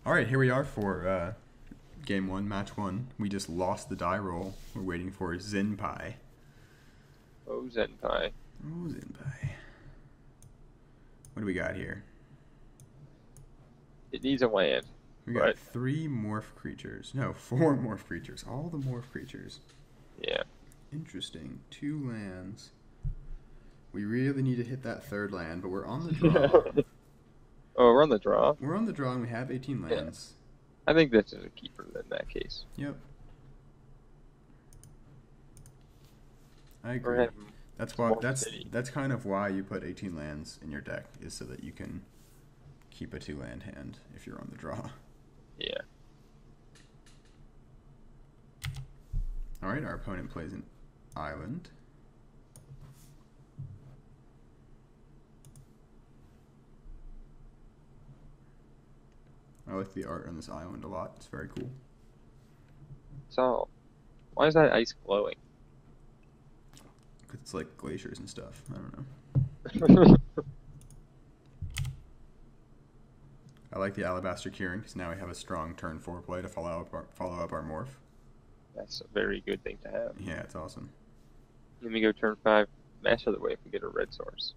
All right, here we are for game one, match one. We just lost the die roll. We're waiting for Zenpai. Oh, Zenpai. Oh, Zenpai. What do we got here? It needs a land, We got but three morph creatures. No, four morph creatures. All the morph creatures. yeah. Interesting. Two lands. We really need to hit that third land, but we're on the draw. Oh, we're on the draw. We're on the draw and we have 18 Yeah. lands. I think this is a keeper in that case. Yep. I Or agree. have That's why. Morph That's City. that's kind of why you put 18 lands in your deck, is so that you can keep a 2-land hand if you're on the draw. Yeah. All right, our opponent plays an island. I like the art on this island a lot. It's very cool. So, why is that ice glowing? Because it's like glaciers and stuff. I don't know. I like the Alabaster Kieran because now we have a strong turn 4 play to follow up our morph. That's a very good thing to have. Yeah, it's awesome. Let me go turn 5, master the way if we get a red source.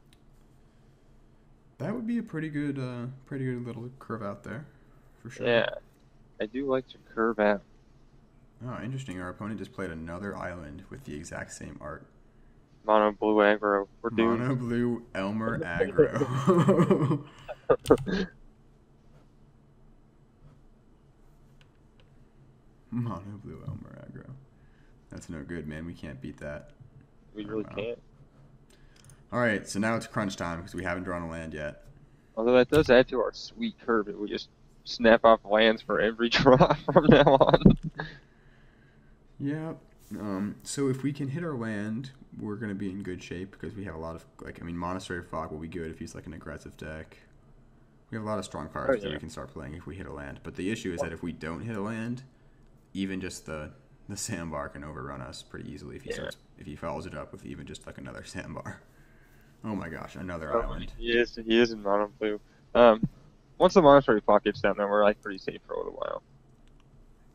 That would be a pretty good little curve out there, for sure. Yeah. I do like to curve out. Oh, interesting. Our opponent just played another island with the exact same art. Mono blue aggro. We're doomed. Mono blue Elmer aggro. Mono blue Elmer aggro. That's no good, man. We can't beat that. We really can't. All right, so now it's crunch time because we haven't drawn a land yet. Although that does add to our sweet curve if we just snap off lands for every draw from now on. Yeah. So if we can hit our land, we're going to be in good shape because we have a lot of, Monastery of Fog will be good if he's like an aggressive deck. We have a lot of strong cards that we can start playing if we hit a land. But the issue is that if we don't hit a land, even just the sandbar can overrun us pretty easily if he follows it up with even just like another sandbar. Oh my gosh, another island. He is in mono blue. Once the monastery clock gets down, then we're like pretty safe for a little while.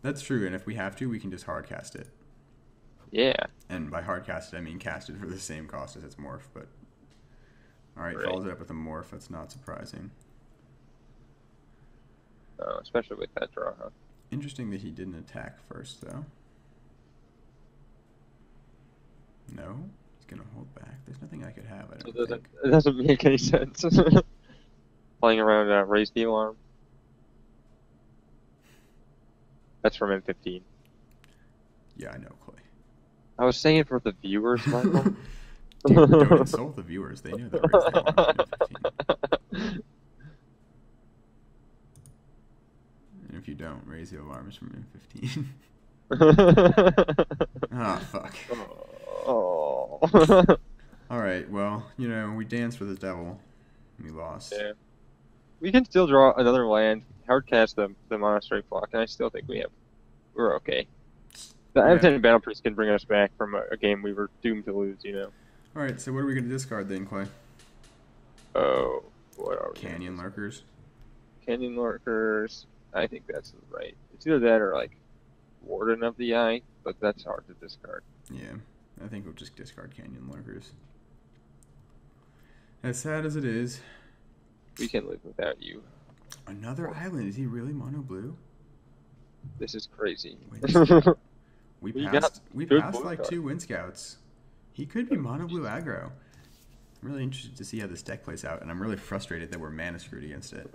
That's true, and if we have to, we can just hard cast it. Yeah. And by hard cast it, I mean cast it for the same cost as its morph. But all right, follows it up with a morph. That's not surprising. Especially with that draw, huh? Interesting that he didn't attack first, though. No, he's gonna hold back. There's nothing I could have. I don't think. It doesn't make any sense. Playing around raise the alarm. That's from M15. Yeah, I know, Clay. I was saying for the viewers, Michael. Dude, don't insult the viewers. They know that raise the alarm is M15. And if you don't, raise the alarm is from M15. Ah, fuck. Oh. All right, well, we danced with the devil. We lost. Yeah. We can still draw another land, hardcast the monastery block, and I still think we're okay. The M10 Battle Priest can bring us back from a game we were doomed to lose, All right, so what are we going to discard then, Clay? Oh, what are we? Canyon Lurkers? Canyon Lurkers. I think that's right. It's either that or like Warden of the Eye, but that's hard to discard. Yeah, I think we'll just discard Canyon Lurkers. As sad as it is. We can live without you. Another island? Is he really mono blue? This is crazy. We We passed blue like cards. 2 Wind Scouts. He could be mono blue aggro. I'm really interested to see how this deck plays out, and I'm really frustrated that we're mana screwed against it.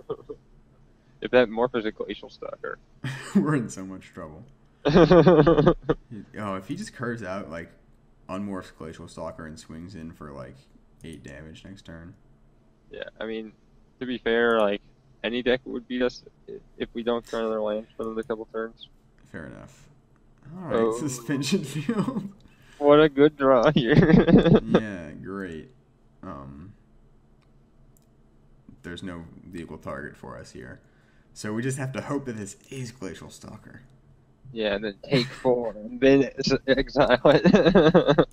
If that morph is a Glacial Stalker. We're in so much trouble. If he just curves out like unmorphs Glacial Stalker and swings in for like 8 damage next turn. Yeah, I mean, to be fair, like any deck would beat us if we don't turn another land for another couple turns. Fair enough. Alright, Suspension Field. What a good draw here. Yeah, great. There's no legal target for us here. So we just have to hope that this is Glacial Stalker. Yeah, and then take 4, and then exile it.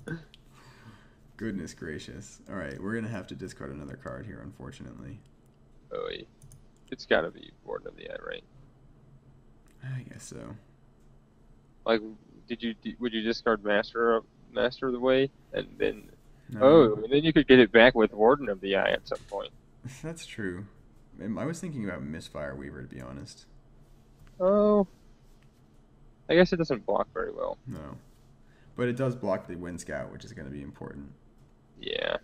Goodness gracious. Alright, we're going to have to discard another card here, unfortunately. Oh, it's gotta be Warden of the Eye, right? guess so. Like, would you discard Master of the Way and then No, and then you could get it back with Warden of the Eye at some point. that's true. I was thinking about Misfire Weaver, to be honest. Oh, I guess it doesn't block very well. No. But it does block the Wind Scout, which is going to be important. Yeah,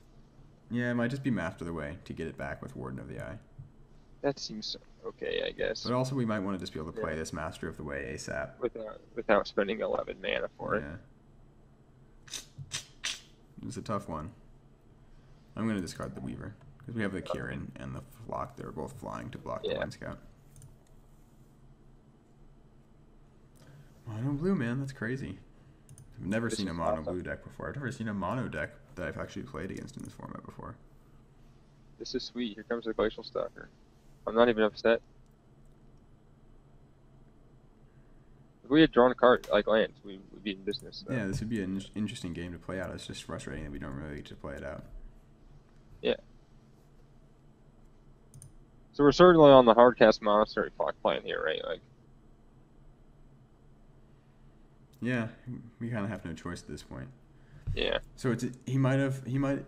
Yeah, it might just be Master of the Way to get it back with Warden of the Eye. that seems okay, I guess. But also, we might want to just be able to play this Master of the Way ASAP. Without spending 11 mana for it. It's a tough one. I'm going to discard the Weaver because we have the Kieran and the Flock. They're both flying to block the Wind Scout. Mono blue, man, that's crazy. I've never seen a mono blue deck before. I've never seen a mono deck that I've actually played against in this format before. This is sweet. Here comes the Glacial Stalker. I'm not even upset. If we had drawn a card like lands, we would be in business. So. Yeah, this would be an interesting game to play out. It's just frustrating that we don't really get to play it out. Yeah. So we're certainly on the hardcast Monastery Flock plan here, right? Like. Yeah, we kind of have no choice at this point. Yeah. So he might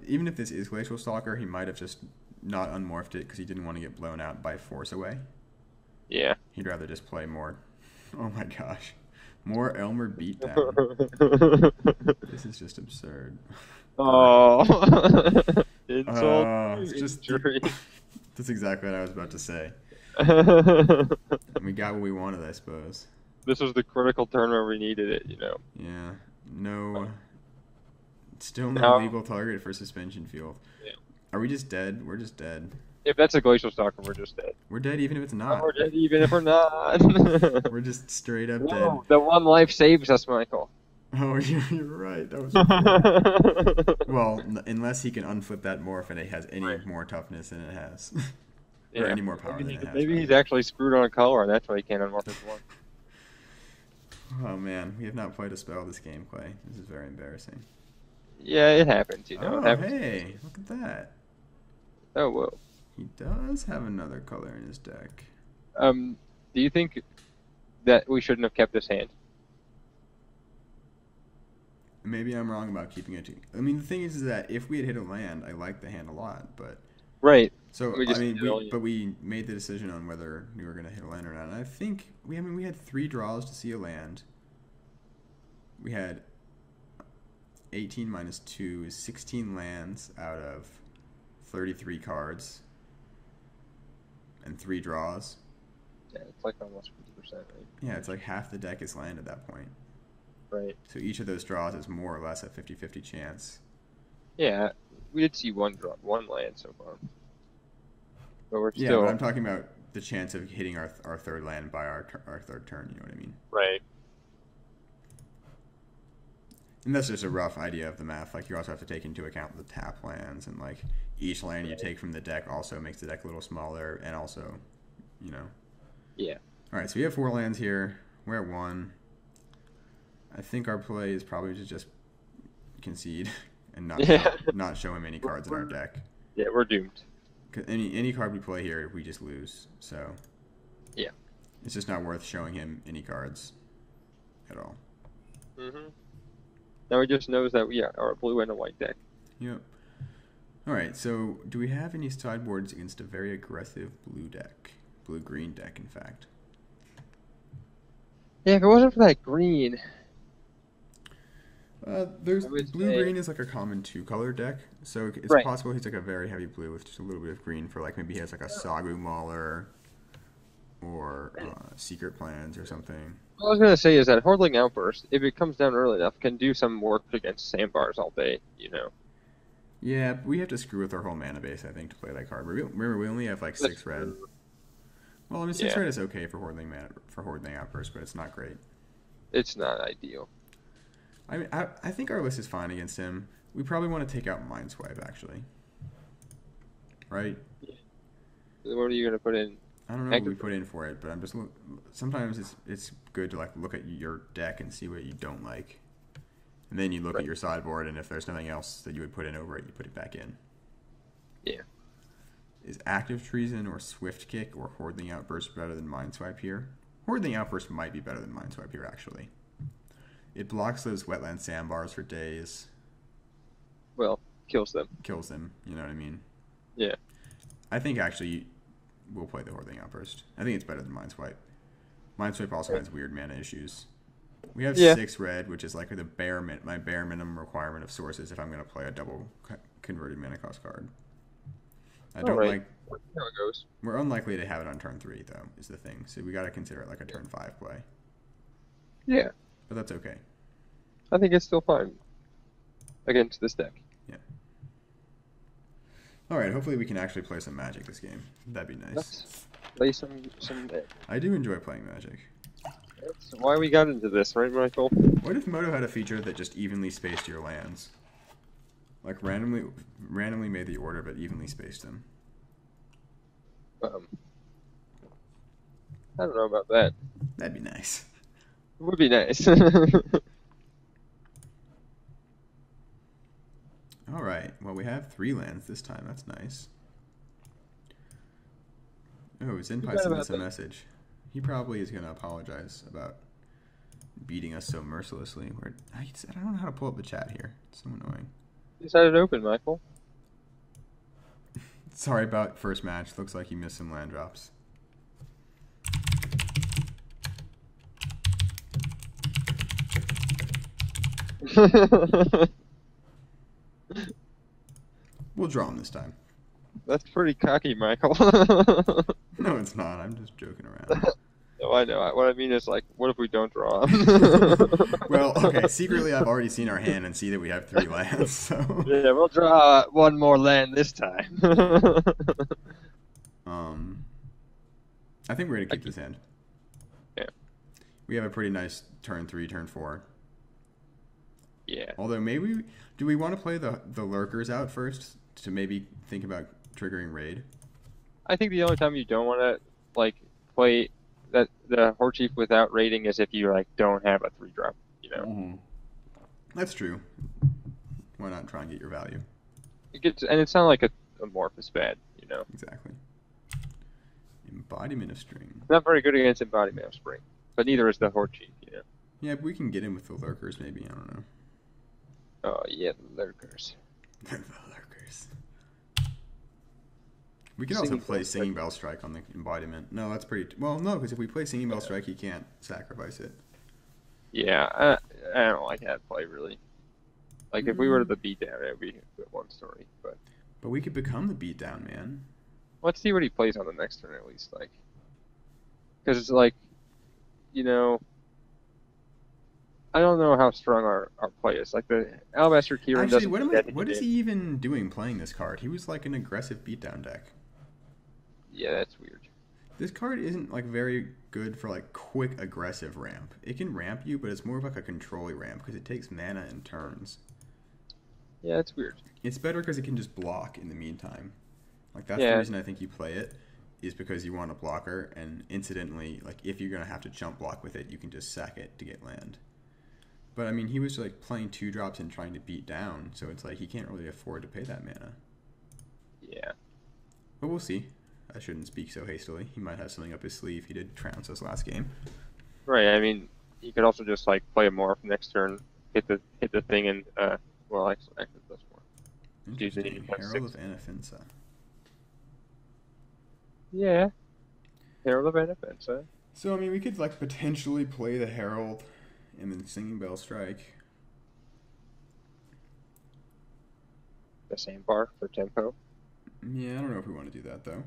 even if this is Glacial Stalker, he might have just not unmorphed it because he didn't want to get blown out by Force Away. Yeah. He'd rather just play more. Oh my gosh, more Elmer Beatdown. This is just absurd. Oh. Insult. It's just that's exactly what I was about to say. We got what we wanted, I suppose. This was the critical turn where we needed it, you know. Yeah. No. Still no legal target for Suspension Field. Yeah. Are we just dead? We're just dead. If that's a Glacial Stalker, we're just dead. We're dead even if it's not. We're dead even if we're not. We're just straight up dead. The one life saves us, Michael. Oh, you're right. That was well, unless he can unflip that morph and it has any more toughness than it has. Or any more power than it has. Maybe he's actually screwed on a color and that's why he can't unmorph his one. Oh man, we have not played a spell this game, Clay. This is very embarrassing. Yeah, it happens, you know. Oh, hey, look at that. Oh, whoa. He does have another color in his deck. Do you think that we shouldn't have kept this hand? Maybe I'm wrong about keeping it. I mean, the thing is that if we had hit a land, I like the hand a lot, but right. So we made the decision on whether we were going to hit a land or not. And I think we had 3 draws to see a land. We had 18 minus 2 is 16 lands out of 33 cards and 3 draws. Yeah, it's like almost 50%, right? Yeah, it's like half the deck is land at that point. Right. So each of those draws is more or less a 50-50 chance. Yeah, we did see one land so far. But we're still... Yeah, but I'm talking about the chance of hitting our third land by our third turn, you know what I mean? Right. And that's just a rough idea of the math. Like, you also have to take into account the tap lands, and, like, each land you take from the deck also makes the deck a little smaller, and also, you know. Yeah. All right, so we have 4 lands here. We're at 1. I think our play is probably to just concede and not show him any cards in our deck. Yeah, we're doomed. Cause any card we play here, we just lose. So yeah, it's just not worth showing him any cards at all. Mm-hmm. Now he just knows that we are a blue and a white deck. Yep. All right, so do we have any sideboards against a very aggressive blue deck? Blue-green deck, in fact. Yeah, if it wasn't for that green... There's blue-green is like a common 2-color deck, so it's possible he's like a very heavy blue with just a little bit of green for like maybe he has like a Sagu Mauler or Secret Plans or something. What I was going to say is that Hordling Outburst, if it comes down early enough, can do some work against sandbars all day, you know. Yeah, we have to screw with our whole mana base, I think, to play that card. Remember, we only have like 6 red. Well, I mean, 6 red is okay for Hordling Outburst, but it's not great. It's not ideal. I mean, I think our list is fine against him. We probably want to take out Mindswipe, actually. Right? Yeah. What are you going to put in? I don't know what we put in for it, but I'm just... Sometimes it's good to like look at your deck and see what you don't like. And then you look at your sideboard, and if there's nothing else that you would put in over it, you put it back in. Yeah. Is Active Treason or Swift Kick or Hordling Outburst better than Mindswipe here? Horde Outburst might be better than Mineswipe here, actually. It blocks those wetland sandbars for days. Well, kills them. Kills them, you know what I mean? Yeah. I think, actually, we'll play the Horde Outburst. I think it's better than Mineswipe. Mineswipe also has weird mana issues. We have 6 red, which is like my bare minimum requirement of sources if I'm going to play a double converted mana cost card. I don't like. How it goes. We're unlikely to have it on turn 3, though, is the thing. So we got to consider it like a turn 5 play. Yeah. But that's okay. I think it's still fine against this deck. Yeah. All right. Hopefully we can actually play some Magic this game. That'd be nice. Let's play some. I do enjoy playing Magic. That's why we got into this, right, Michael? What if Moto had a feature that just evenly spaced your lands? Like randomly made the order, but evenly spaced them. I don't know about that. That'd be nice. It would be nice. All right. Well, we have 3 lands this time. That's nice. Oh, Zenpai sent us a message. He probably is going to apologize about beating us so mercilessly. I don't know how to pull up the chat here. It's so annoying. Just had it open, Michael. Sorry about first match. Looks like you missed some land drops. We'll draw him this time. That's pretty cocky, Michael. No, it's not. I'm just joking around. No, I know. What I mean is, like, what if we don't draw him? Well, okay. Secretly, I've already seen our hand and see that we have 3 lands. So yeah, we'll draw one more land this time. I think we're gonna keep this hand. Yeah. We have a pretty nice turn 3, turn 4. Yeah. Although maybe, do we want to play the lurkers out first to maybe think about triggering raid? I think the only time you don't want to like play the Horde Chief without raiding is if you like don't have a 3-drop. You know. Mm-hmm. That's true. Why not try and get your value? It's not like a amorphous bad. You know. Exactly. Embodiment of String. It's not very good against Embodiment of Spring, but neither is the Horde Chief. You know. Yeah, but we can get in with the lurkers. Maybe, I don't know. Oh yeah, the lurkers. The lurkers. We can also play Singing Bell Strike on the embodiment. No, that's pretty... Well, no, because if we play Singing Bell Strike, he can't sacrifice it. Yeah, I don't like that play, really. Like, if we were to the beatdown, it would be one story, but... But we could become the beatdown, man. Let's see what he plays on the next turn, at least, like... Because it's like, you know... I don't know how strong our play is. Like, the Alabaster Kieran Actually, doesn't... what is he even doing playing this card? He was like an aggressive beatdown deck. Yeah, that's weird. This card isn't like very good for like quick aggressive ramp. It can ramp you, but it's more of like a control-y ramp because it takes mana in turns. Yeah, that's weird. It's better because it can just block in the meantime. Like that's the reason I think you play it, is because you want a blocker, and incidentally, like if you're gonna have to jump block with it, you can just sack it to get land. But I mean, he was like playing 2-drops and trying to beat down, so it's like he can't really afford to pay that mana. Yeah. But we'll see. I shouldn't speak so hastily. He might have something up his sleeve. He did trounce us last game. Right. I mean, he could also just like play a morph next turn, hit the thing, and well, actually that's more. Interesting. Herald of Anafinsa. Yeah. Herald of Anafinsa. So I mean, we could like potentially play the Herald and then Singing Bell Strike. The same bar for tempo. Yeah, I don't know if we want to do that though.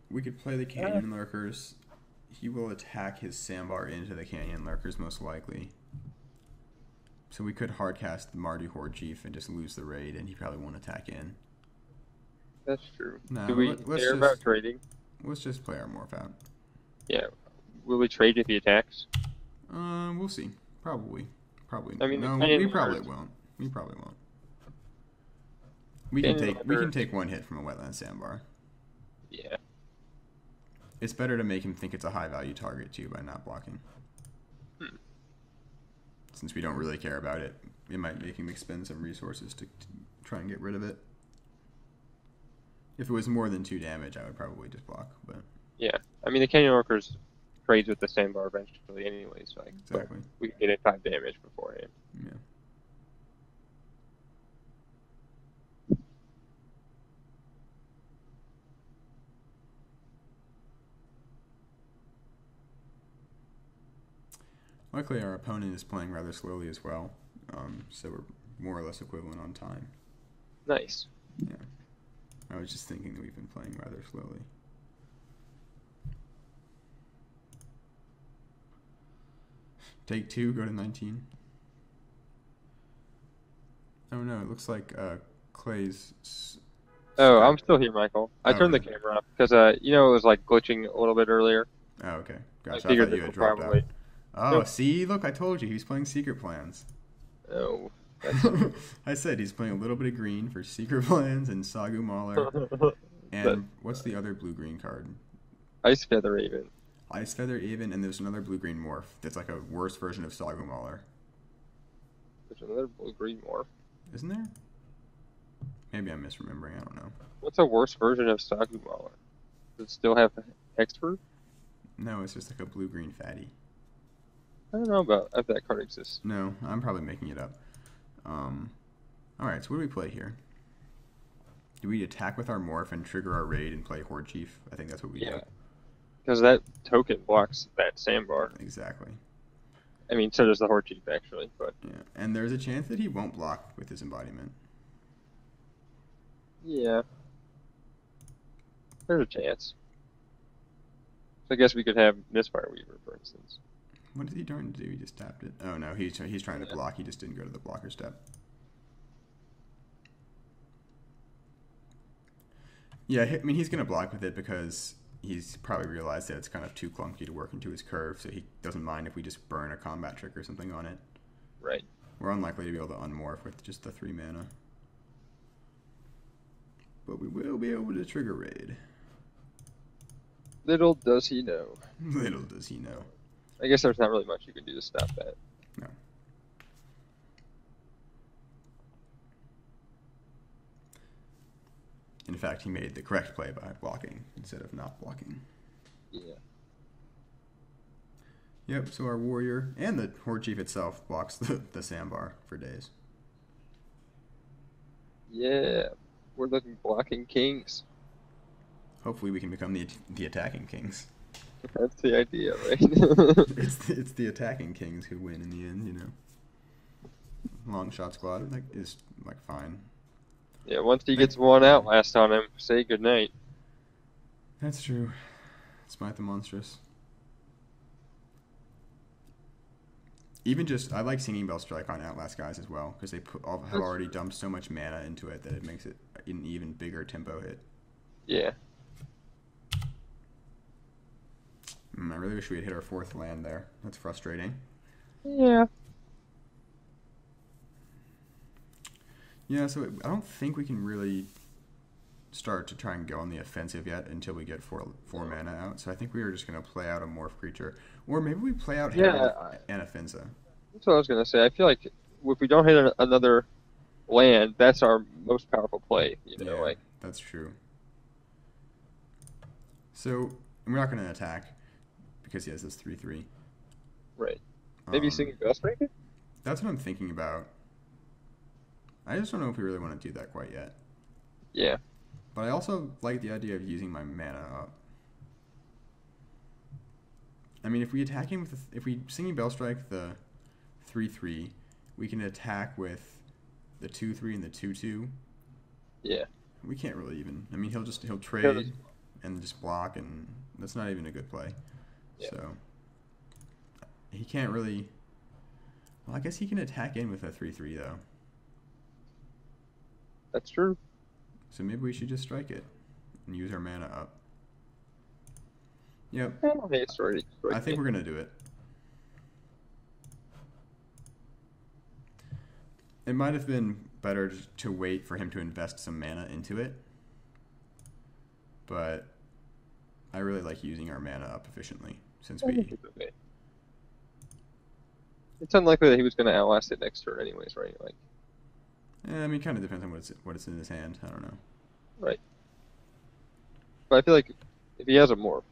We could play the Canyon Lurkers. He will attack his Sandbar into the Canyon Lurkers most likely. So we could hardcast the Mardu Horde Chief and just lose the raid, and he probably won't attack in. That's true. No, Do we care about trading? Let's just play our morph out. Yeah. Will we trade if he attacks? We'll see. Probably. I mean, no, we probably won't. We probably won't. We can take one hit from a wetland sandbar. Yeah. It's better to make him think it's a high value target too by not blocking. Since we don't really care about it, it might make him expend some resources to try and get rid of it. If it was more than 2 damage, I would probably just block. But yeah, I mean the Canyon Orcers trades with the sandbar eventually, anyways. Like, but Exactly. we can get in 5 damage beforehand. Yeah. Luckily, our opponent is playing rather slowly as well, so we're more or less equivalent on time. Nice. Yeah. I was just thinking that we've been playing rather slowly. Take 2, go to 19. Oh no, it looks like Clay's. Oh, I'm still here, Michael. I Oh, turned the really? camera off because it was like glitching a little bit earlier. Oh, okay. I Gotcha. I figured thought this you had was dropped out. probably. Oh, Nope. see? Look, I told you. He was playing Secret Plans. Oh, that's I said he's playing a little bit of green for Secret Plans and Sagu Mauler. but And what's the other blue-green card? Ice Feather Raven. Ice Feather Aven, and there's another blue-green morph that's like a worse version of Sagu Mauler. There's another blue green morph. Isn't there? Maybe I'm misremembering. I don't know. What's a worse version of Sagu Mauler? Does it still have expert? No, it's just like a blue-green fatty. I don't know about if that card exists. No, I'm probably making it up. Alright, so what do we play here? Do we attack with our morph and trigger our raid and play Horde Chief? I think that's what we do. Because that token blocks that sandbar. Exactly. I mean, so does the Horde Chief, actually. But Yeah, and there's a chance that he won't block with his embodiment. yeah, there's a chance. So I guess we could have Misfire Weaver, for instance. What did he darn do? He just tapped it. Oh no, he's trying to block. He just didn't go to the blocker step. Yeah, I mean he's gonna block with it because he's probably realized that it's kind of too clunky to work into his curve, so he doesn't mind if we just burn a combat trick or something on it. Right. We're unlikely to be able to unmorph with just the 3 mana. But we will be able to trigger raid. Little does he know. Little does he know. I guess there's not really much you can do to stop that. No. In fact, he made the correct play by blocking instead of not blocking. Yeah. Yep, so our warrior and the Horde Chief itself blocks the sandbar for days. Yeah. We're looking blocking kings. Hopefully we can become the attacking kings. That's the idea, right? It's the attacking kings who win in the end, you know. Long shot squad is fine. Yeah, once he gets one outlast on him, say goodnight. That's true. Smite the monstrous. Even just, I like Singing Bell Strike on Outlast guys as well, because they have already dumped so much mana into it that it makes it an even bigger tempo hit. Yeah. I really wish we had hit our 4th land there. That's frustrating. Yeah. Yeah, so I don't think we can really start to try and go on the offensive yet until we get 4 mana out. So I think we were just going to play out a morph creature. Or maybe we play out Herald and Affinza. That's what I was going to say. I feel like if we don't hit another land, that's our most powerful play. Yeah, that's true. So we're not going to attack because he has this 3/3. Right. Maybe Singing Bell Strike it? That's what I'm thinking about. I just don't know if we really want to do that quite yet. Yeah. But I also like the idea of using my mana up. I mean, if we attack him with if we Singing Bell Strike the 3/3, we can attack with the 2/3 and the 2/2. Yeah. We can't really even. I mean, he'll trade and just block, and that's not even a good play. Yeah. So he can't really. Well, I guess he can attack in with a 3/3 though. That's true. So maybe we should just strike it and use our mana up. Yep. I think we're gonna do it. It might have been better to wait for him to invest some mana into it, but I really like using our mana up efficiently since we. It's unlikely that he was going to outlast it next turn, anyways, right? Like. Yeah, I mean, it kind of depends on what it's in his hand. I don't know. Right. But I feel like if he has a morph,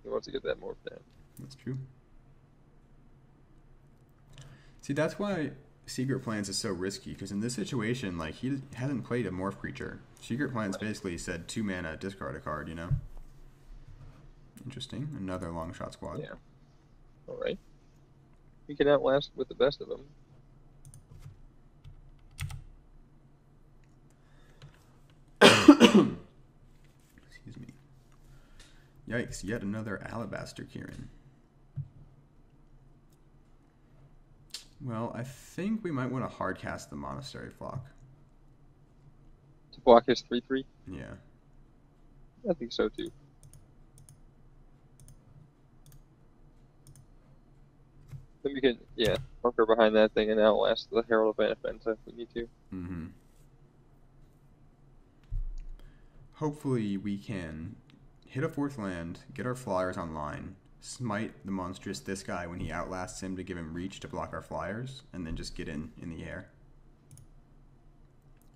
he wants to get that morph down. That's true. See, that's why Secret Plans is so risky, because in this situation, like, he hasn't played a morph creature. Secret Plans basically said 2 mana, discard a card, you know? Interesting. Another long shot squad. Yeah. All right. We can outlast with the best of them. Excuse me. Yikes, yet another Alabaster Kieran. Well, I think we might want to hardcast the Monastery Flock. To block his 3/3? Yeah. I think so too. Then we can, bunker behind that thing and outlast the Herald of Anafenza if we need to. Mm-hmm. Hopefully we can hit a 4th land, get our flyers online, smite the monstrous this guy when he outlasts him to give him reach to block our flyers, and then just get in the air.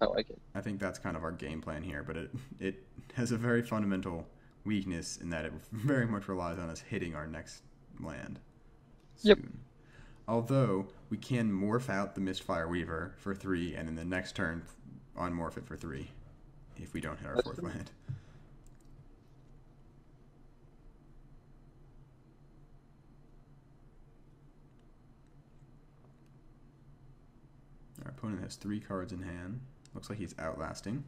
I like it. I think that's kind of our game plan here, but it has a very fundamental weakness in that it very much relies on us hitting our next land soon. Yep. Although we can morph out the Mistfire Weaver for 3, and then the next turn unmorph it for 3 if we don't hit our 4th land. Our opponent has 3 cards in hand. Looks like he's outlasting.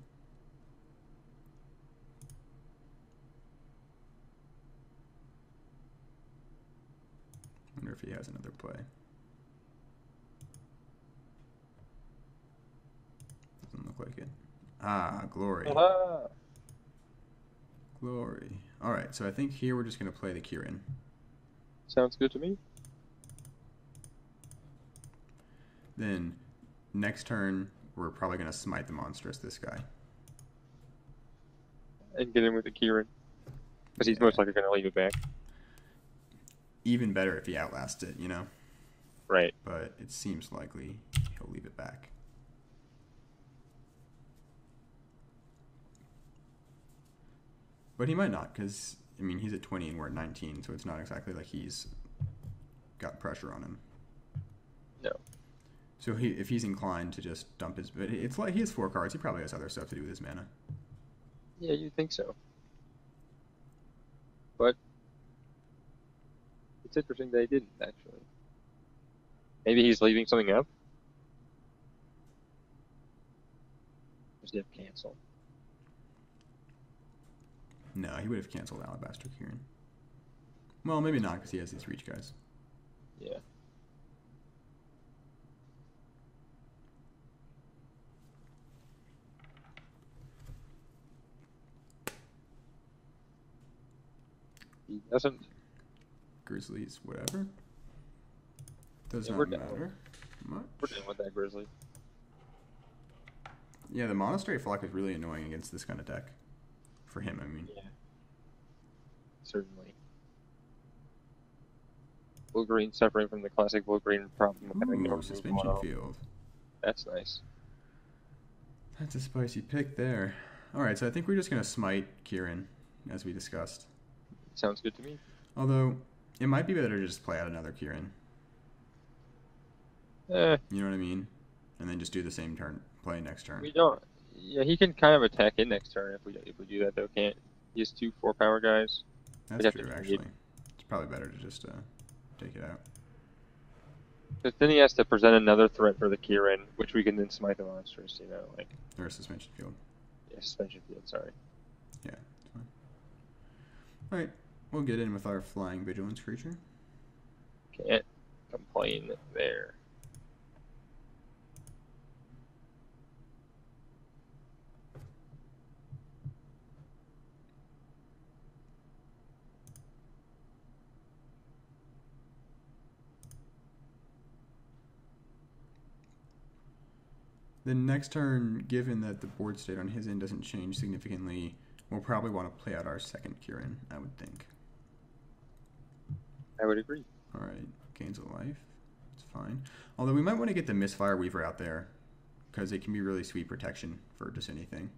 Wonder if he has another play. Doesn't look like it. Ah, glory. Aha! Glory. Alright, so I think here we're just going to play the Kieran. Sounds good to me. Then, next turn, we're probably going to smite the monstrous, this guy. And get in with the Kieran. Because he's most likely going to leave it back. Even better if he outlasts it, you know? Right. But it seems likely he'll leave it back. But he might not, because, I mean, he's at 20 and we're at 19, so it's not exactly like he's got pressure on him. No. So if he's inclined to just dump his... But it's like he has 4 cards. He probably has other stuff to do with his mana. Yeah, you'd think so. But it's interesting that he didn't, actually. Maybe he's leaving something up? Does he have cancel? No, he would have canceled Alabaster Kieran. Well, maybe not, because he has these reach guys. Yeah. He doesn't. Grizzlies, whatever. Does Yeah, not matter much. We're dealing with that Grizzly. Yeah, the Monastery Flock is really annoying against this kind of deck. For him, I mean. Yeah. Certainly. Blue green suffering from the classic blue green problem of having no Ooh, Suspension Field. That's nice. That's a spicy pick there. Alright, so I think we're just going to smite Kieran, as we discussed. Sounds good to me. Although, it might be better to just play out another Kieran. Eh, You know what I mean? And then just do the same turn, play next turn. we don't. Yeah, he can kind of attack in next turn if we do that though. Can't he has 2 4-power guys? That's true, actually. It's probably better to just take it out. But then he has to present another threat for the Kieran, which we can then smite the monsters. You know, like Or a Suspension Field. suspension field. Sorry. Yeah, it's fine. Alright, we'll get in with our Flying Vigilance creature. Can't complain there. Then next turn, given that the board state on his end doesn't change significantly, we'll probably want to play out our second Kieran, I would think. I would agree. Alright, gains a life. It's fine. Although we might want to get the Mistfire Weaver out there, because it can be really sweet protection for just anything.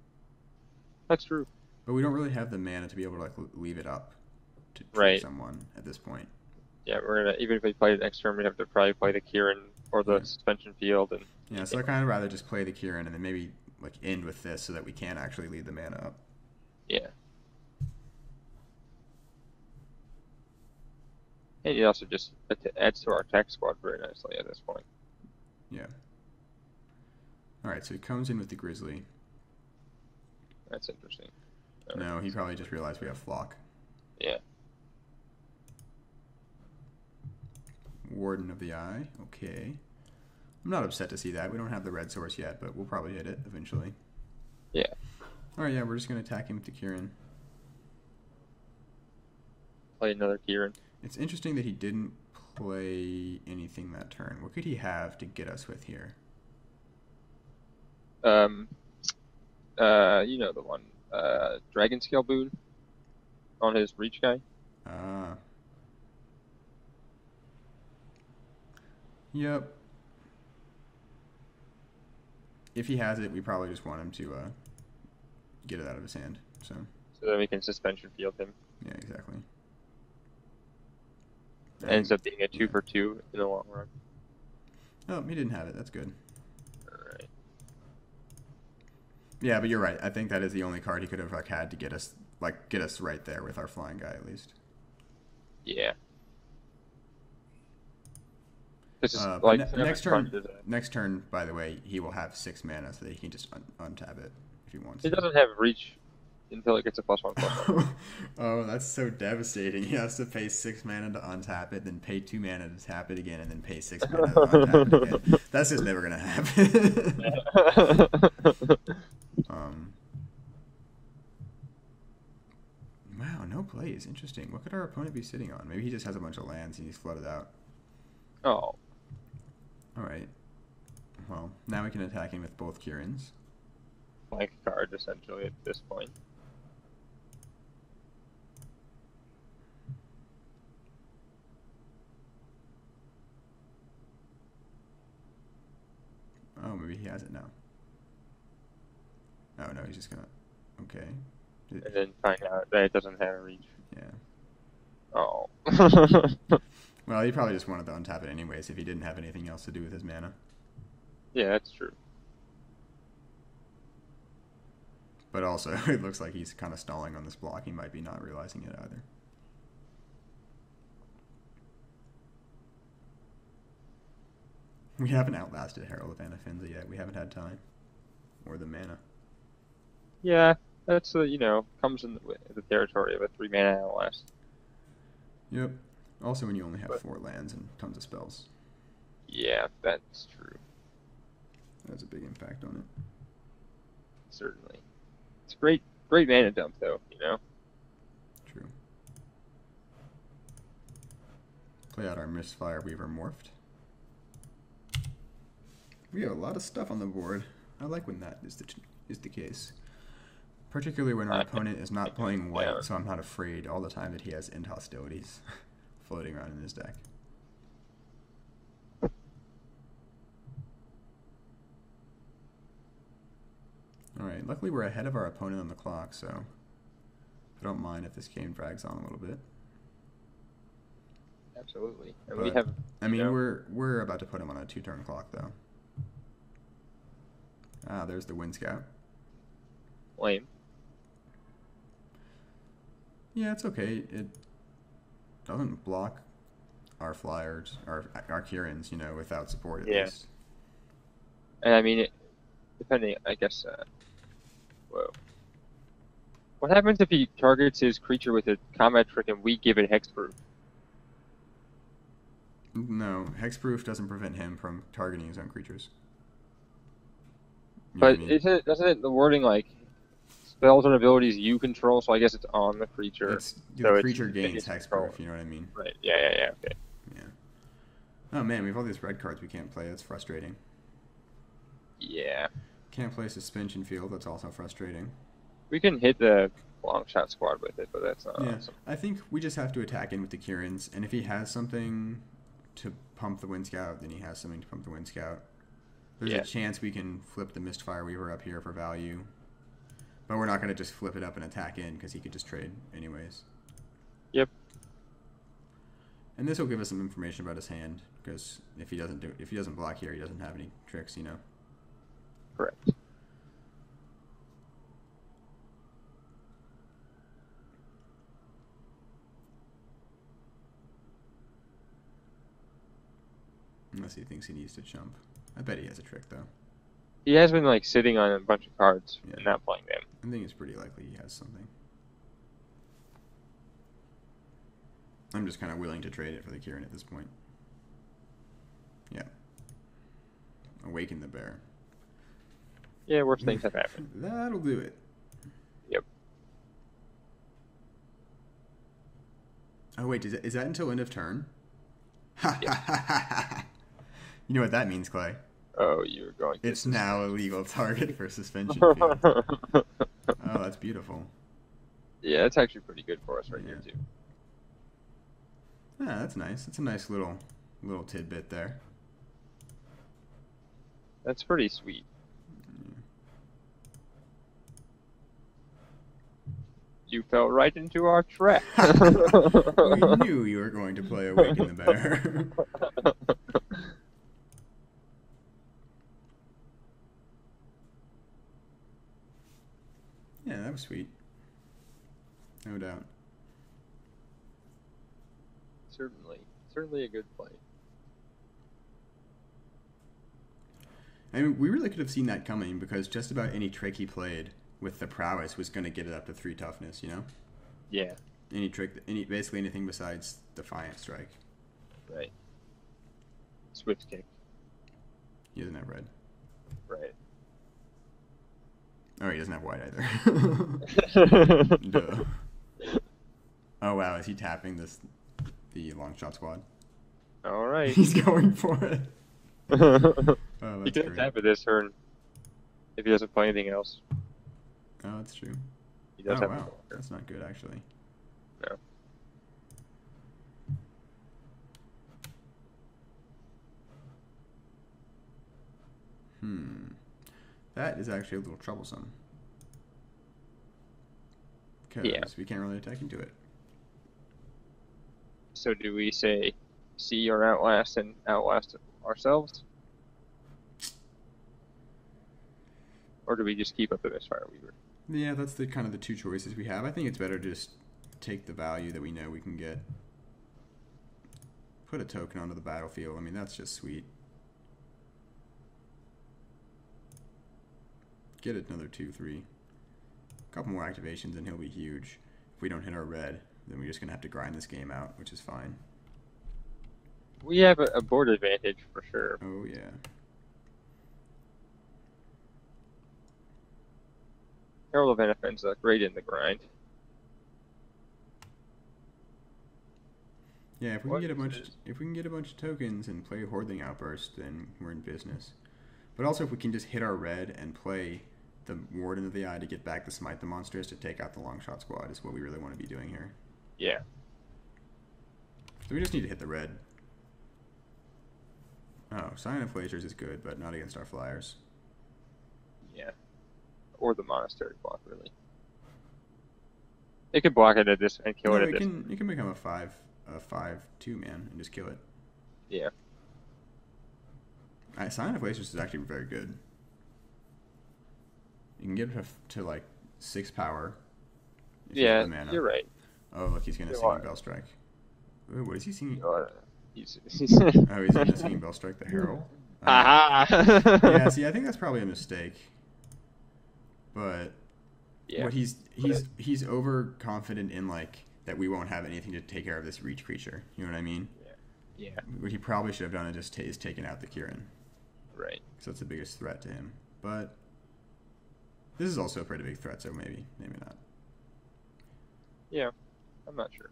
That's true. But we don't really have the mana to be able to like leave it up to trick Right. someone at this point. Yeah, we're gonna even if we play it next turn, we have to probably play the Kieran or the Yeah. suspension field and Yeah, so I'd kind of rather just play the Kieran and then maybe like end with this so that we can actually lead the mana up. yeah. And it also just adds to our attack squad very nicely at this point. Yeah. All right, so he comes in with the Grizzly. That's interesting. No, he probably just realized we have Flock. Yeah. Warden of the Eye. Okay. I'm not upset to see that. We don't have the red source yet, but we'll probably hit it eventually. Yeah. All right, yeah, we're just going to attack him with the Kieran. Play another Kieran. It's interesting that he didn't play anything that turn. What could he have to get us with here? You know the one. Dragon Scale Boon on his reach guy. Yep. If he has it, we probably just want him to get it out of his hand. So then we can suspension field him. Yeah, exactly. It ends up being a 2 for 2 in the long run. Oh, he didn't have it. That's good. Alright. Yeah, but you're right. I think that is the only card he could have had to get us right there with our flying guy at least. Yeah. This is next turn, by the way, he will have 6 mana, so that he can just untap it if he wants. He doesn't have reach until it gets a +1/+1. Oh, that's so devastating. He has to pay 6 mana to untap it, then pay 2 mana to tap it again, and then pay 6 mana to untap it again. That's just never gonna happen. Wow, no plays. Interesting. What could our opponent be sitting on? Maybe he just has a bunch of lands and he's flooded out. Oh. Alright. Well, now we can attack him with both Kiirans. Blank card, essentially, at this point. Oh, maybe he has it now. Oh, no, he's just gonna... Okay. And then find out that it doesn't have a reach. Yeah. Oh. Well, he probably just wanted to untap it anyways if he didn't have anything else to do with his mana. Yeah, that's true. But also, it looks like he's kind of stalling on this block. He might be not realizing it either. We haven't outlasted Herald of Anafinza yet. We haven't had time. Or the mana. Yeah, that's, comes in the territory of a 3-mana Outlast. Yep. Also when you only have 4 lands and tons of spells. Yeah, that's true. That's a big impact on it. Certainly. It's a great mana dump, though, True. Play out our Mistfire Weaver Morphed. We have a lot of stuff on the board. I like when that is the case. Particularly when our opponent is not playing white, so I'm not afraid all the time that he has end hostilities floating around in his deck. Alright, luckily we're ahead of our opponent on the clock, so I don't mind if this game drags on a little bit. Absolutely. And but, we have... I mean, we're about to put him on a 2-turn clock, though. Ah, there's the Wind Scout. Lame. Yeah, it's okay. It doesn't block our flyers, our Kiirans, without support at least. And I mean, depending, I guess, whoa. What happens if he targets his creature with a combat trick and we give it hexproof? No, hexproof doesn't prevent him from targeting his own creatures. But doesn't it the wording like spells and abilities you control? So I guess it's on the creature. The creature gains hexproof. You know what I mean? Right. Yeah. Okay. Yeah. Oh man, we have all these red cards we can't play. That's frustrating. Yeah. Can't play suspension field. That's also frustrating. We can hit the long shot squad with it, but that's not awesome. I think we just have to attack in with the Kiirans, and if he has something to pump the Wind Scout, then he has something to pump the Wind Scout. There's a chance we can flip the Mistfire Weaver up here for value. But we're not going to just flip it up and attack in, because he could just trade anyways. Yep. And this will give us some information about his hand, because if he doesn't block here, he doesn't have any tricks, you know. Correct. Unless he thinks he needs to chump. I bet he has a trick, though. He has been like sitting on a bunch of cards and not playing them. I think it's pretty likely he has something. I'm just kind of willing to trade it for the Kieran at this point. Yeah. Awaken the bear. Yeah, worse things have happened. That'll do it. Yep. Oh, wait, is that until end of turn? Yeah. You know what that means, Clay? Oh, you're going to... It's now a legal target for suspension field. Oh, that's beautiful. Yeah, that's actually pretty good for us right here, too. Yeah, that's nice. It's a nice little tidbit there. That's pretty sweet. You fell right into our trap. We knew you were going to play Awaken the Bear. Yeah, that was sweet. No doubt. Certainly a good play. I mean, we really could have seen that coming because just about any trick he played with the prowess was going to get it up to 3 toughness, you know? Yeah. Any trick, basically anything besides Defiant Strike. Right. Swift kick. He doesn't have red. Right. Oh, he doesn't have white either. Duh. Oh, wow. Is he tapping the long shot squad? All right. He's going for it. Oh, he can tap it this turn if he doesn't play anything else. Oh, that's true. He does have a blocker. That's not good, actually. No. That is actually a little troublesome. Because we can't really attack into it. So do we say see or outlast and outlast ourselves? Or do we just keep up the Misfire Weaver? Yeah, that's the kind of the 2 choices we have. I think it's better to just take the value that we know we can get. Put a token onto the battlefield. I mean, that's just sweet. Get another 2-3. A couple more activations and he'll be huge. If we don't hit our red, then we're just going to have to grind this game out, which is fine. We have a board advantage for sure. Oh, yeah. Herald of Enophen's great in the grind. Yeah, if we can get a bunch of tokens and play Hordeling Outburst, then we're in business. But also if we can just hit our red and play the Warden of the Eye to get back the Smite the Monsters to take out the long shot squad is what we really want to be doing here. Yeah. So we just need to hit the red. Oh, Sign of Glaciers is good, but not against our flyers. Yeah. Or the Monastery block, really. It could block it at this and kill it at this. It can become a 5-2 man and just kill it. Yeah. Sign of Glaciers is actually very good. You can get it to like 6 power. Yeah, you're right. Oh, look, he's going to Singing Bell Strike. Ooh, what is he singing? He's he's going to Singing Bell Strike the Herald. Yeah, see, I think that's probably a mistake. But what he's overconfident in like that we won't have anything to take care of this reach creature. You know what I mean? Yeah. What he probably should have done is taken out the Kieran. Right. So that's the biggest threat to him. But this is also a pretty big threat, so maybe not. Yeah, I'm not sure.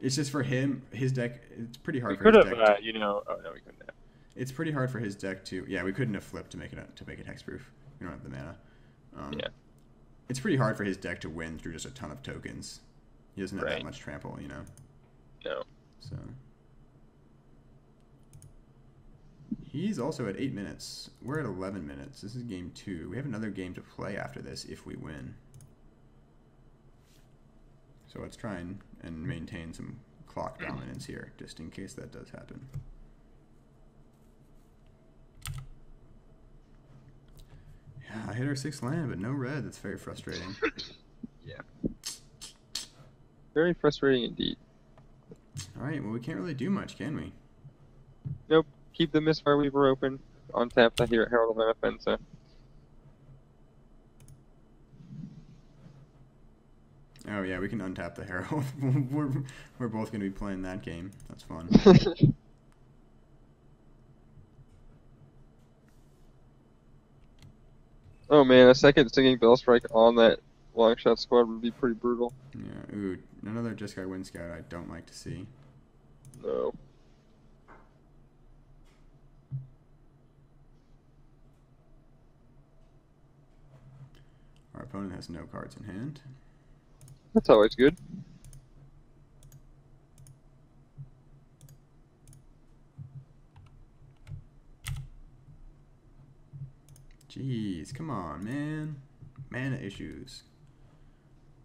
It's just for him, his deck. It's pretty hard we for his deck. Oh no, we couldn't have. It's pretty hard for his deck to. Yeah, we couldn't have flipped to make it hexproof. We don't have the mana. Yeah. It's pretty hard for his deck to win through just a ton of tokens. He doesn't have that much trample, you know. No. So he's also at 8 minutes. We're at 11 minutes. This is game 2. We have another game to play after this if we win. So let's try and maintain some clock dominance here, just in case that does happen. Yeah, I hit our 6th land, but no red. That's very frustrating. Yeah. Very frustrating indeed. All right, well, we can't really do much, can we? Nope. Keep the Misfire Weaver open. Untap the Herald of Offensa. Oh yeah, we can untap the Herald. we're both going to be playing that game. That's fun. Oh man, a second Singing Bell Strike on that long shot squad would be pretty brutal. Yeah, ooh, another Jeskai Wind Scout I don't like to see. No. Our opponent has no cards in hand. That's always good. Jeez, come on, man. Mana issues.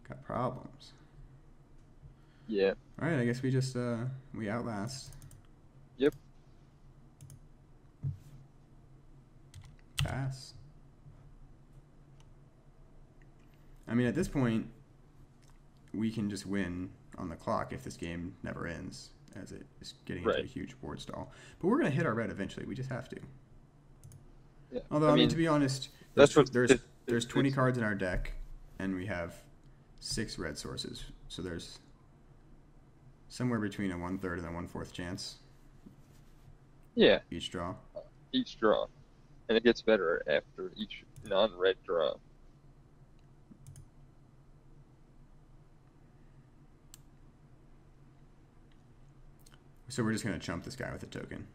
Got problems. Yeah. Alright, I guess we just, we outlast. Yep. Pass. I mean, at this point, we can just win on the clock if this game never ends, as it is getting into a huge board stall. But we're going to hit our red eventually. We just have to. Yeah. Although, I mean, to be honest, there's 20 cards in our deck, and we have 6 red sources. So there's somewhere between a 1/3 and a 1/4 chance. Yeah. Each draw. Each draw. And it gets better after each non-red draw. So we're just going to chump this guy with a token.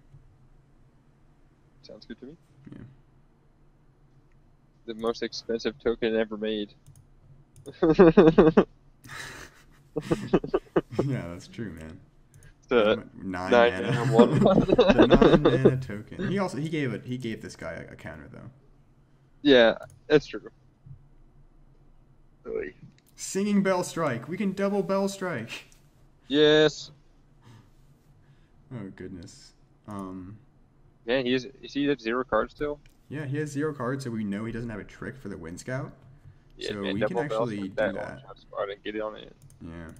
Sounds good to me. Yeah. The most expensive token ever made. Yeah, that's true, man. The 9 mana. The 9 mana token. He gave this guy a counter though. Yeah, that's true. Really. Singing Bell Strike. We can double Bell Strike. Yes. Oh goodness. Yeah, is he at 0 cards still? Yeah, he has 0 cards, so we know he doesn't have a trick for the Wind Scout. Yeah, so man, we can actually do that. And get it on it. Yeah.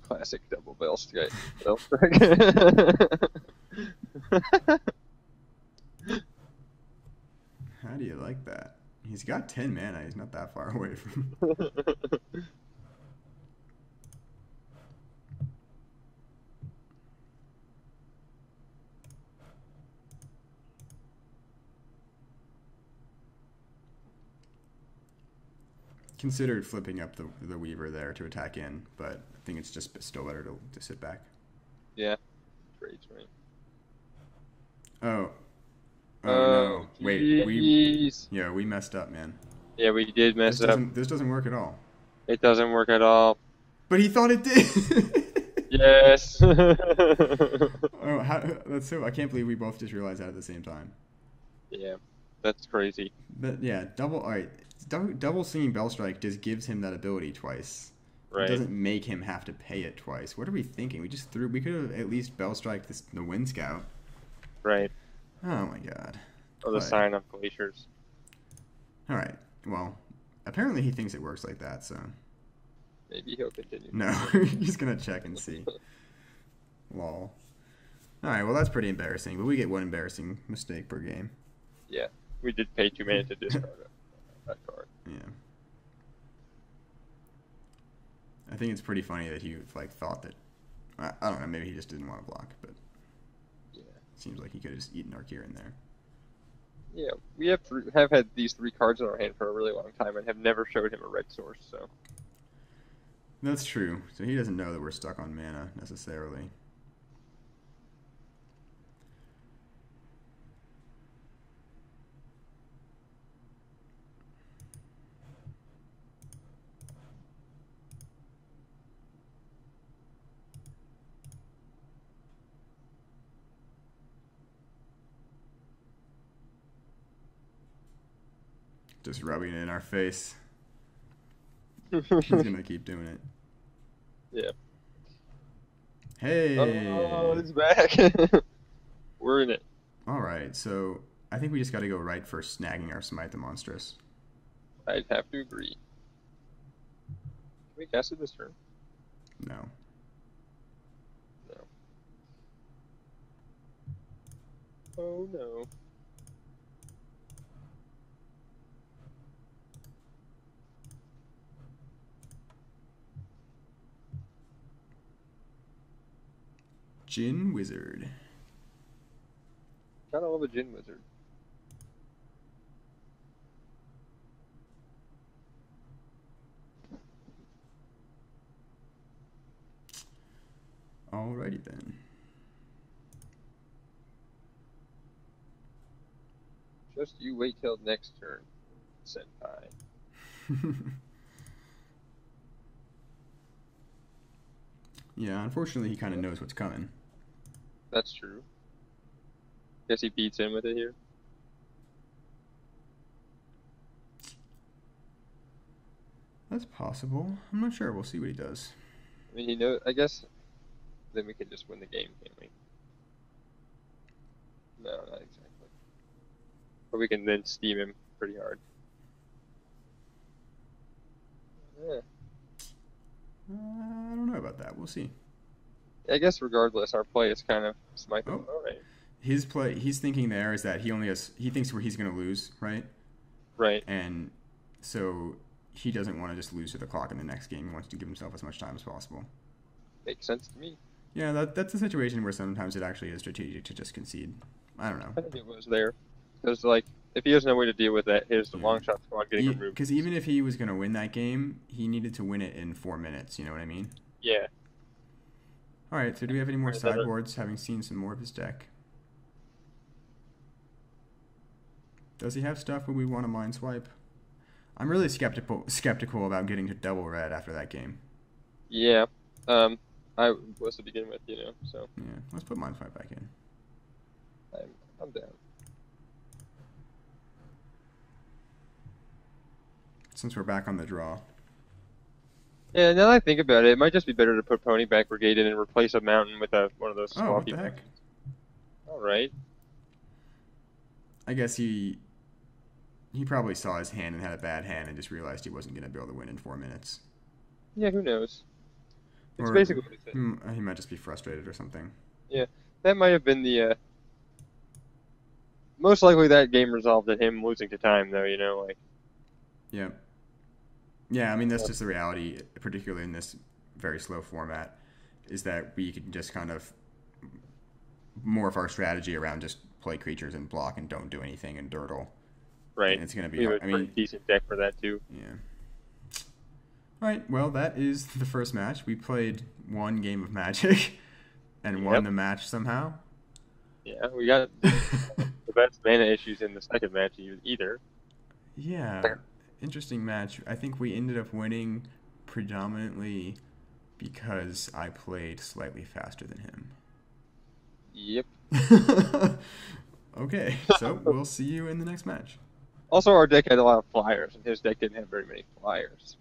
Classic double bell strike. Bell strike. How do you like that? He's got 10 mana. He's not that far away from. Considered flipping up the Weaver there to attack in, but I think it's just still better to sit back. Yeah. Great, right. Oh. Oh no. Wait, we messed up, man. Yeah, we did mess up. This doesn't work at all. It doesn't work at all. But he thought it did. Yes. Oh, that's so. I can't believe we both just realized that at the same time. Yeah, that's crazy. But yeah, double Singing Bell Strike just gives him that ability twice. Right. It doesn't make him have to pay it twice. What are we thinking? We could have at least Bell Strike the Wind Scout. Right. Oh my god. Or the Sign of Glaciers. All right. Well, apparently he thinks it works like that, so. Maybe he'll continue. No, he's gonna check and see. Lol. All right. Well, that's pretty embarrassing, but we get one embarrassing mistake per game. Yeah, we did pay 2 mana to discard that card. Yeah. I think it's pretty funny that he thought that. I don't know. Maybe he just didn't want to block, but yeah, seems like he could have just eaten Tarkir in there. Yeah, we have had these 3 cards in our hand for a really long time and have never showed him a red source. So that's true. So he doesn't know that we're stuck on mana necessarily. Just rubbing it in our face. He's gonna keep doing it. Yeah. Oh, Hey. it's back. We're in it. All right. So I think we just got to go right for snagging our Smite the Monstrous. I'd have to agree. Can we cast it this turn? No. No. Oh no. Jin Wizard. Gotta love a Jin Wizard. Alrighty then. Just you wait till next turn, Senpai. Yeah, unfortunately, he kind of knows what's coming. That's true. Guess he beats him with it here. That's possible. I'm not sure. We'll see what he does. I mean, I guess then we can just win the game, can't we? No, not exactly. But we can then steam him pretty hard. Yeah. I don't know about that. We'll see. I guess regardless, our play is kind of smite them. Oh, All right. his play. He's thinking there is that he thinks where he's going to lose, right? Right. And so he doesn't want to just lose to the clock in the next game. He wants to give himself as much time as possible. Makes sense to me. Yeah, that's a situation where sometimes it actually is strategic to just concede. I don't know. I think it was there. Because, like, if he has no way to deal with that, his long shot squad getting removed. Because even if he was going to win that game, he needed to win it in 4 minutes. You know what I mean? Yeah. All right. So do we have any more Is that sideboards? Having seen some more of his deck, does he have stuff where we want to mind swipe? I'm really skeptical about getting to double red after that game. Yeah. I was to begin with, so Yeah, let's put mind swipe back in. I'm down. Since we're back on the draw. Yeah, now that I think about it, it might just be better to put Pony Back Brigade in and replace a mountain with one of those Oh, what swampy the heck? mountains. All right. I guess he probably saw his hand and had a bad hand and just realized he wasn't going to be able to win in 4 minutes. Yeah, who knows? It's Or basically what he said. he might just be frustrated or something. Yeah, that might have been the most likely that game resolved at him losing to time, though. Like. Yeah. Yeah, I mean, that's just the reality, particularly in this very slow format, is that we can just kind of morph our strategy around just play creatures and block and don't do anything and dirtle. Right. And it's going to be We have hard. a pretty decent deck for that, too. Yeah. All right, well, that is the first match. We played one game of Magic and won the match somehow. Yeah, we got the best mana issues in the second match either. Yeah, interesting match. I think we ended up winning predominantly because I played slightly faster than him. Yep. Okay, so we'll see you in the next match. Also, our deck had a lot of flyers, and his deck didn't have very many flyers.